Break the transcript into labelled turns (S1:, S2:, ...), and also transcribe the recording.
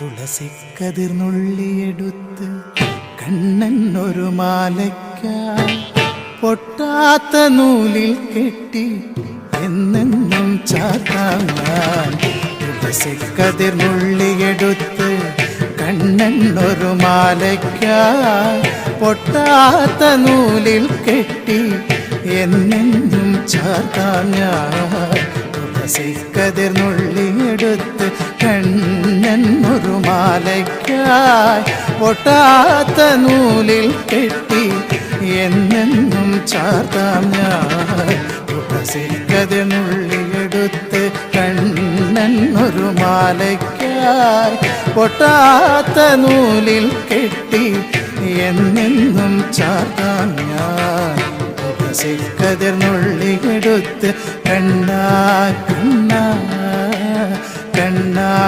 S1: തുളസിക്കതിർന്നുള്ളിയെടുത്ത് കണ്ണൻ ഒരു മാലയ്ക്കായി പൊട്ടാത്ത നൂലിൽ കെട്ടി എന്നെന്നും ചാത്താൻ. തുളസിക്കതിർന്നുള്ളിയെടുത്ത് കണ്ണൻ ഒരു മാലയ്ക്കായി പൊട്ടാത്ത നൂലിൽ കെട്ടി എന്നെന്നും ചാത്താൻ. തുളസിക്കതിർന്നുള്ളിയെടുത്ത് കണ്ണൻ ഒരു മാലയ്ക്കായി പൊട്ടാത്ത നൂലിൽ കെട്ടി എന്നെന്നും ചാർത്താം ഞാൻ. തുളസിക്കതിർന്നുള്ളിയെടുത്ത് കണ്ണൻ ഒരു മാലയ്ക്കായി പൊട്ടാത്ത നൂലിൽ കെട്ടി എന്നെന്നും ചാർത്താം ഞാൻ. തുളസിക്കതിർന്നുള്ളിയെടുത്ത് കണ്ണാ കണ്ണാ കണ്ണാ